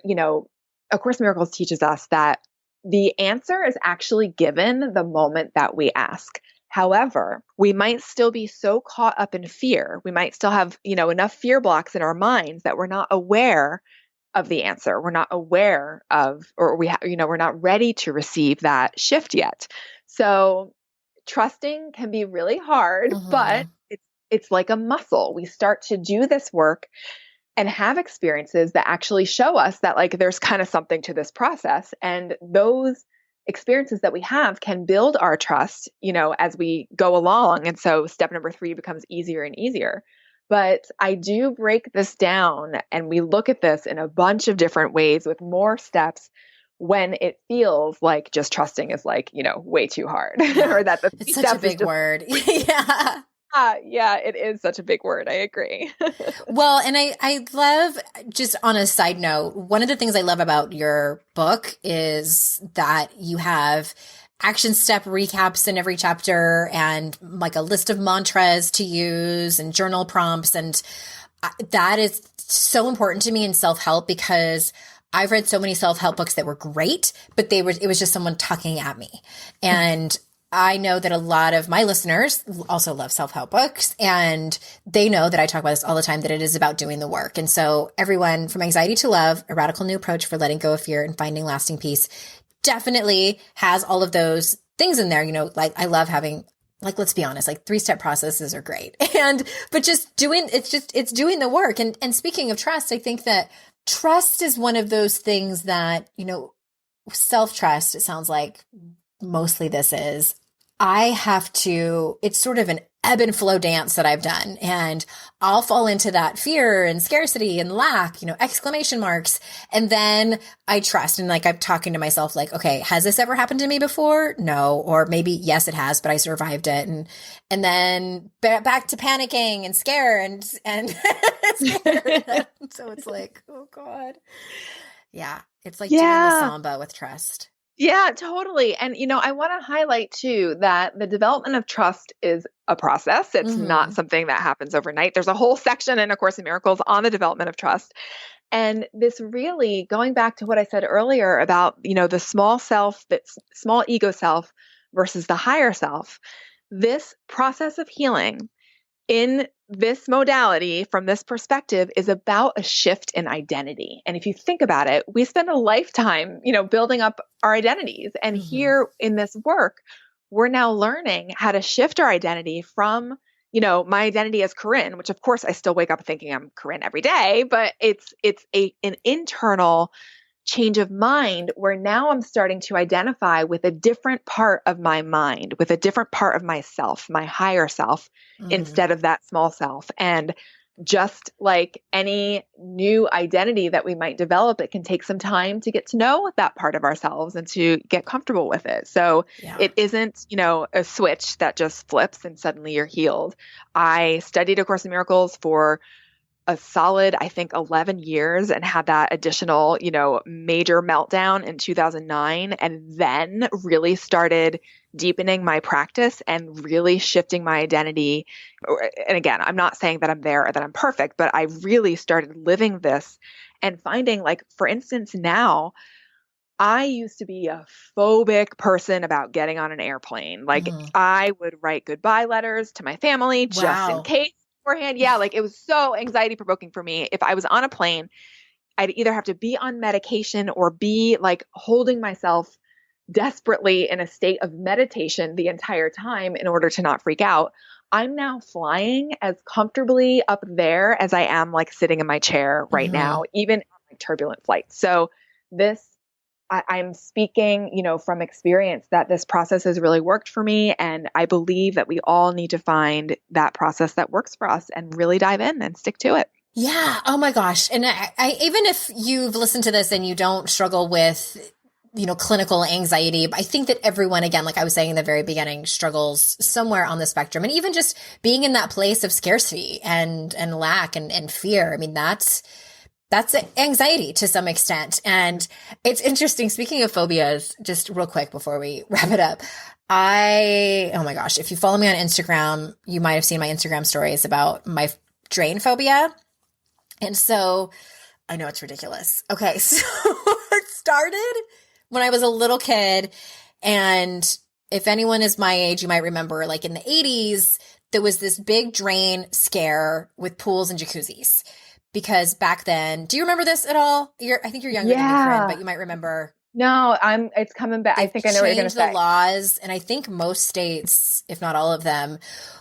A Course in Miracles teaches us that the answer is actually given the moment that we ask. However, we might still be so caught up in fear. We might still have, enough fear blocks in our minds that we're not aware of the answer. We're not aware of, or we're not ready to receive that shift yet. So trusting can be really hard, but it's like a muscle. We start to do this work and have experiences that actually show us that there's kind of something to this process. And those experiences that we have can build our trust, as we go along. And so step number 3 becomes easier and easier. But I do break this down and we look at this in a bunch of different ways with more steps when it feels like just trusting is way too hard. Or that it's such a big word. Yeah. Yeah, it is such a big word. I agree. Well, and I love, just on a side note, one of the things I love about your book is that you have action step recaps in every chapter and a list of mantras to use and journal prompts. And that is so important to me in self-help because I've read so many self-help books that were great, but it was just someone talking at me. And I know that a lot of my listeners also love self-help books, and they know that I talk about this all the time, that it is about doing the work. And so everyone, from Anxiety to Love, A Radical New Approach for Letting Go of Fear and Finding Lasting Peace, definitely has all of those things in there. I love having, let's be honest, 3-step processes are great. But just it's doing the work. And speaking of trust, I think that trust is one of those things that, self-trust, it sounds like mostly this is. it's sort of an ebb and flow dance that I've done. And I'll fall into that fear and scarcity and lack, exclamation marks. And then I trust. And like, I'm talking to myself like, okay, has this ever happened to me before? No. Or maybe, yes, it has, but I survived it. And then back to panicking and scare and scared. So it's like, oh God. Yeah. It's like doing the samba with trust. Yeah, totally. And, I want to highlight too that the development of trust is a process. It's not something that happens overnight. There's a whole section in A Course in Miracles on the development of trust. And this really, going back to what I said earlier about, the small self, that small ego self versus the higher self, this process of healing in this modality from this perspective is about a shift in identity. And if you think about it, we spend a lifetime, building up our identities. And here in this work, we're now learning how to shift our identity from, my identity as Corinne, which of course I still wake up thinking I'm Corinne every day, but it's an internal change of mind where now I'm starting to identify with a different part of my mind, with a different part of myself, my higher self, instead of that small self. And just like any new identity that we might develop, it can take some time to get to know that part of ourselves and to get comfortable with it. So it isn't, a switch that just flips and suddenly you're healed. I studied A Course in Miracles for a solid, I think, 11 years and had that additional, major meltdown in 2009, and then really started deepening my practice and really shifting my identity. And again, I'm not saying that I'm there or that I'm perfect, but I really started living this and finding, like, for instance, now I used to be a phobic person about getting on an airplane. Like I would write goodbye letters to my family just in case. Beforehand. Yeah, like it was so anxiety provoking for me. If I was on a plane, I'd either have to be on medication or be like holding myself desperately in a state of meditation the entire time in order to not freak out. I'm now flying as comfortably up there as I am like sitting in my chair right now, even on like turbulent flights. So I'm speaking, from experience that this process has really worked for me. And I believe that we all need to find that process that works for us and really dive in and stick to it. Yeah. Oh my gosh. And I even if you've listened to this and you don't struggle with, clinical anxiety, I think that everyone, again, like I was saying in the very beginning, struggles somewhere on the spectrum. And even just being in that place of scarcity and lack and fear. I mean, that's anxiety to some extent. And it's interesting. Speaking of phobias, just real quick before we wrap it up, oh my gosh, if you follow me on Instagram, you might have seen my Instagram stories about my drain phobia. And so I know it's ridiculous. Okay. So it started when I was a little kid. And if anyone is my age, you might remember like in the 80s, there was this big drain scare with pools and jacuzzis. Because back then, do you remember this at all? I think you're younger than me, Corinne, but you might remember. No, it's coming back. I think I know what you're going to say. Changed the laws, and I think most states, if not all of them,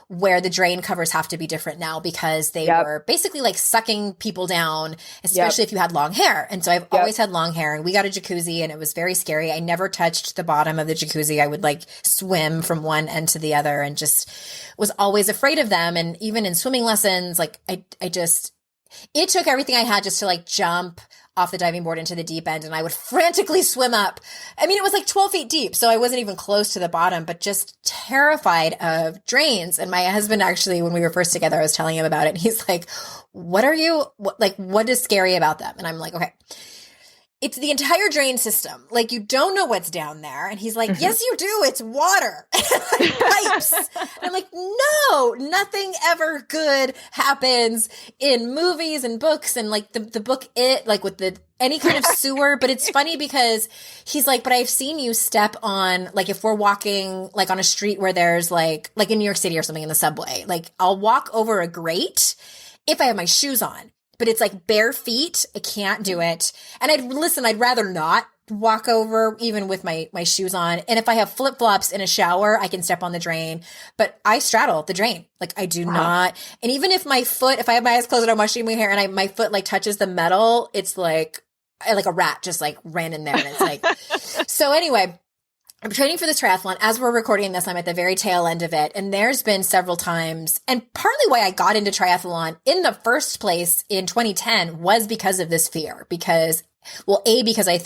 where the drain covers have to be different now because they were basically like sucking people down, especially if you had long hair. And so I've always had long hair, and we got a jacuzzi, and it was very scary. I never touched the bottom of the jacuzzi. I would like swim from one end to the other, and just was always afraid of them. And even in swimming lessons, like it took everything I had just to like jump off the diving board into the deep end, and I would frantically swim up. I mean, it was like 12 feet deep, so I wasn't even close to the bottom, but just terrified of drains. And my husband actually, when we were first together, I was telling him about it, and he's like, what is scary about them? And I'm like, okay, it's the entire drain system. Like, you don't know what's down there. And he's like, yes, you do. It's water. Like pipes. And I'm like, no, nothing ever good happens in movies and books. And like the book, like with any kind of sewer. But it's funny because he's like, but I've seen you step on, like if we're walking like on a street where there's like in New York City or something in the subway, like I'll walk over a grate if I have my shoes on. But it's like bare feet. I can't do it. And I'd rather not walk over even with my shoes on. And if I have flip flops in a shower, I can step on the drain, but I straddle the drain. Like I do not. And even if if I have my eyes closed and I'm washing my hair and my foot like touches the metal, it's like a rat just like ran in there. And it's like, so anyway, I'm training for this triathlon. As we're recording this, I'm at the very tail end of it. And there's been several times, and partly why I got into triathlon in the first place in 2010 was because of this fear. Because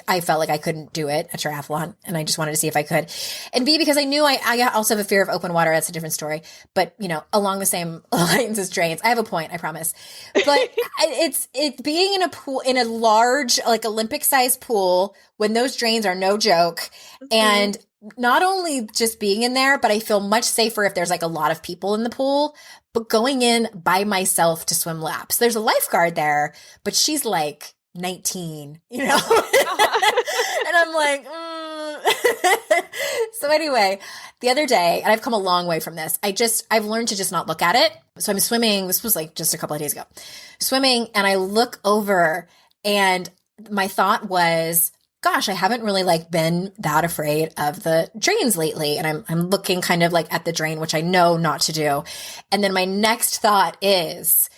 I felt like I couldn't do it, a triathlon, and I just wanted to see if I could. And B, because I knew I also have a fear of open water. That's a different story. But, along the same lines as drains. I have a point, I promise. But it's being in a pool, in a large, like Olympic sized pool, when those drains are no joke. And not only just being in there, but I feel much safer if there's like a lot of people in the pool, but going in by myself to swim laps. There's a lifeguard there, but she's like 19, and I'm like, So anyway, the other day, and I've come a long way from this. I've learned to just not look at it. So I'm swimming. This was like just a couple of days ago, swimming. And I look over and my thought was, gosh, I haven't really like been that afraid of the drains lately. And I'm looking kind of like at the drain, which I know not to do. And then my next thought is,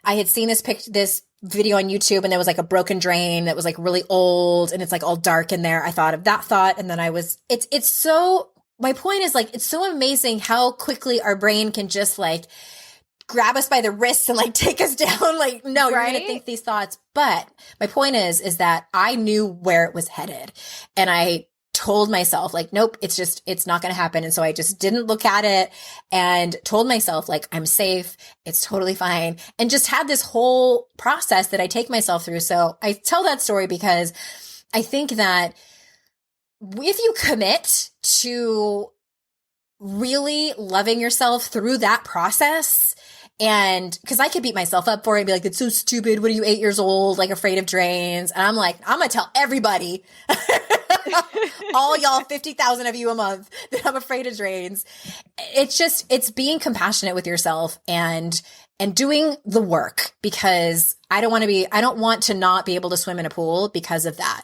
I had seen this video on YouTube, and there was like a broken drain that was like really old and it's like all dark in there. I thought of that thought. And then my point is like, it's so amazing how quickly our brain can just like grab us by the wrists and like take us down. Like, no, you're going to think these thoughts. But my point is that I knew where it was headed, and I told myself like, nope, it's not going to happen. And so I just didn't look at it and told myself like, I'm safe. It's totally fine. And just had this whole process that I take myself through. So I tell that story because I think that if you commit to really loving yourself through that process, and because I could beat myself up for it and be like, it's so stupid. What are you, 8 years old, like afraid of drains? And I'm like, I'm going to tell everybody, all y'all, 50,000 of you a month, that I'm afraid of drains. It's being compassionate with yourself and doing the work, because I don't want to not be able to swim in a pool because of that.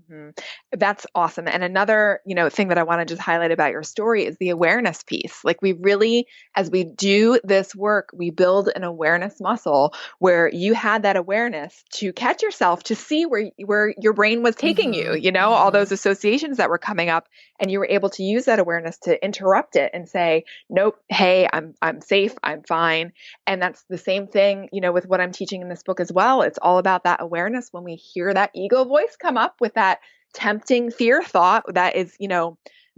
Mm-hmm. That's awesome. And another, thing that I want to just highlight about your story is the awareness piece. Like, we really, as we do this work, we build an awareness muscle where you had that awareness to catch yourself, to see where your brain was taking you, all those associations that were coming up, and you were able to use that awareness to interrupt it and say, nope, hey, I'm safe, I'm fine. And that's the same thing, with what I'm teaching in this book as well. It's all about that awareness when we hear that ego voice come up with that tempting fear thought that is,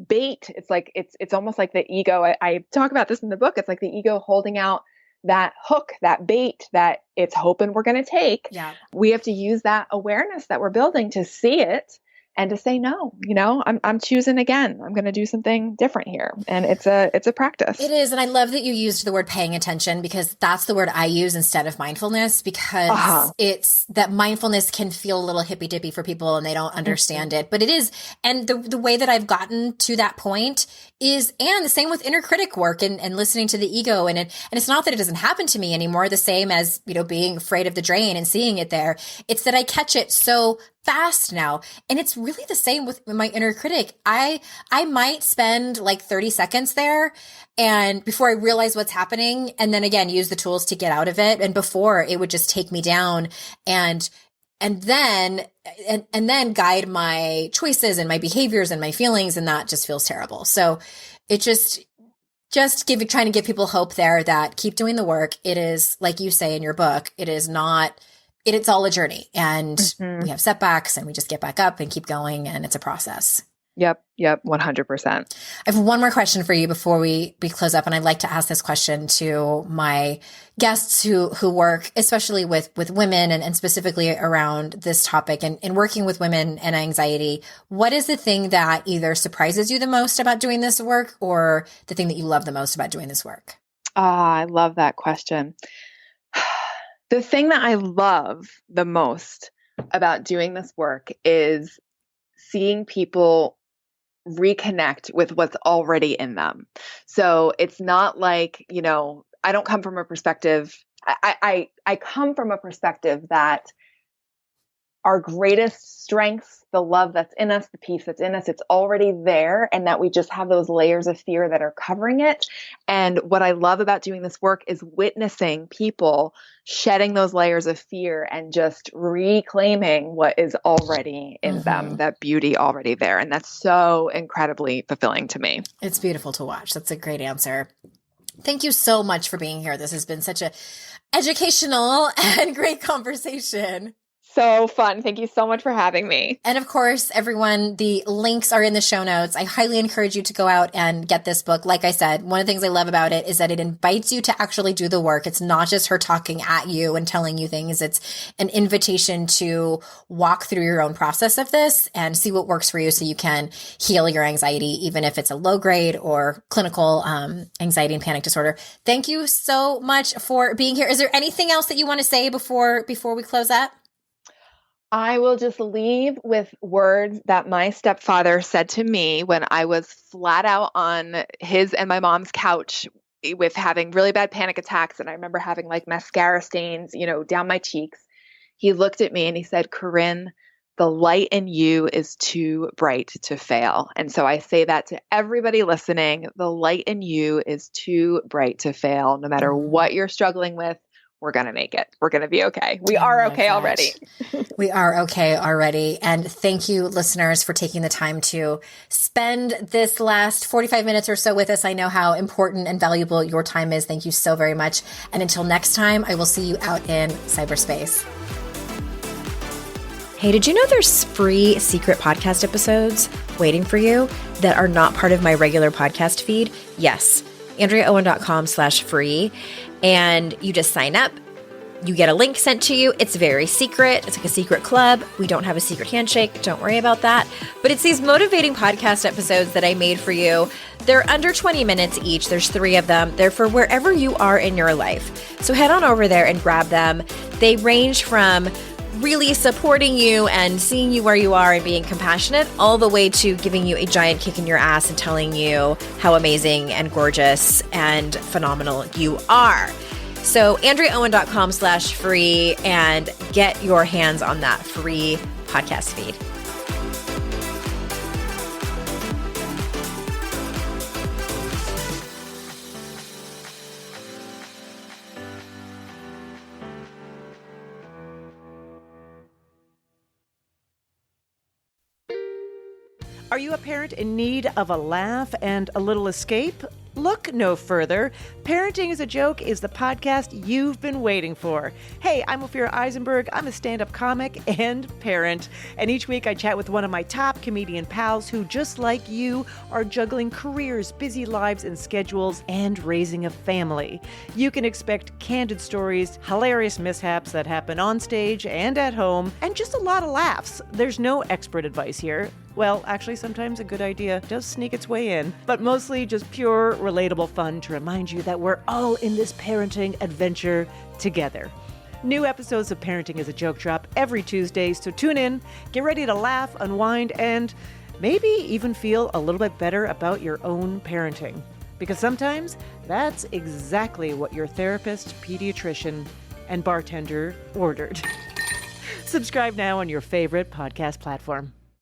bait. It's like, it's almost like the ego. I talk about this in the book. It's like the ego holding out that hook, that bait that it's hoping we're going to take. Yeah. We have to use that awareness that we're building to see it and to say, no, I'm choosing again. I'm going to do something different here. And it's a practice. It is. And I love that you used the word paying attention, because that's the word I use instead of mindfulness, because it's that mindfulness can feel a little hippy dippy for people and they don't understand it, but it is. And the way that I've gotten to that point is, and the same with inner critic work and listening to the ego. And it's not that it doesn't happen to me anymore, the same as, being afraid of the drain and seeing it there. It's that I catch it so fast now. And it's really the same with my inner critic. I might spend like 30 seconds there and before I realize what's happening, and then again, use the tools to get out of it. And before, it would just take me down and then guide my choices and my behaviors and my feelings. And that just feels terrible. So it just trying to give people hope there that keep doing the work. It is, like you say in your book, it's all a journey, and we have setbacks and we just get back up and keep going, and it's a process. Yep. 100%. I have one more question for you before we close up. And I'd like to ask this question to my guests who work, especially with women and specifically around this topic and working with women and anxiety. What is the thing that either surprises you the most about doing this work, or the thing that you love the most about doing this work? I love that question. The thing that I love the most about doing this work is seeing people reconnect with what's already in them. So it's not like, I don't come from a perspective, I come from a perspective that our greatest strengths, the love that's in us, the peace that's in us, it's already there, and that we just have those layers of fear that are covering it. And what I love about doing this work is witnessing people shedding those layers of fear and just reclaiming what is already in them, that beauty already there. And that's so incredibly fulfilling to me. It's beautiful to watch. That's a great answer. Thank you so much for being here. This has been such a educational and great conversation. So fun. Thank you so much for having me. And of course, everyone, the links are in the show notes. I highly encourage you to go out and get this book. Like I said, one of the things I love about it is that it invites you to actually do the work. It's not just her talking at you and telling you things. It's an invitation to walk through your own process of this and see what works for you so you can heal your anxiety, even if it's a low grade or clinical anxiety and panic disorder. Thank you so much for being here. Is there anything else that you want to say before we close up? I will just leave with words that my stepfather said to me when I was flat out on his and my mom's couch with having really bad panic attacks. And I remember having like mascara stains, down my cheeks. He looked at me and he said, "Corinne, the light in you is too bright to fail." And so I say that to everybody listening. The light in you is too bright to fail. No matter what you're struggling with, we're going to make it. We're going to be okay. We are okay already. We are okay already. And thank you, listeners, for taking the time to spend this last 45 minutes or so with us. I know how important and valuable your time is. Thank you so very much. And until next time, I will see you out in cyberspace. Hey, did you know there's free secret podcast episodes waiting for you that are not part of my regular podcast feed? Yes. AndreaOwen.com/free. And you just sign up. You get a link sent to you. It's very secret. It's like a secret club. We don't have a secret handshake. Don't worry about that. But it's these motivating podcast episodes that I made for you. They're under 20 minutes each. There's 3 of them. They're for wherever you are in your life. So head on over there and grab them. They range from really supporting you and seeing you where you are and being compassionate, all the way to giving you a giant kick in your ass and telling you how amazing and gorgeous and phenomenal you are. So AndreaOwen.com/free and get your hands on that free podcast feed. Are you a parent in need of a laugh and a little escape? Look no further. Parenting is a Joke is the podcast you've been waiting for. Hey, I'm Ophira Eisenberg. I'm a stand-up comic and parent. And each week I chat with one of my top comedian pals who, just like you, are juggling careers, busy lives and schedules, and raising a family. You can expect candid stories, hilarious mishaps that happen on stage and at home, and just a lot of laughs. There's no expert advice here. Well, actually, sometimes a good idea does sneak its way in, but mostly just pure, relatable fun to remind you that we're all in this parenting adventure together. New episodes of Parenting is a Joke drop every Tuesday, so tune in, get ready to laugh, unwind, and maybe even feel a little bit better about your own parenting. Because sometimes that's exactly what your therapist, pediatrician, and bartender ordered. Subscribe now on your favorite podcast platform.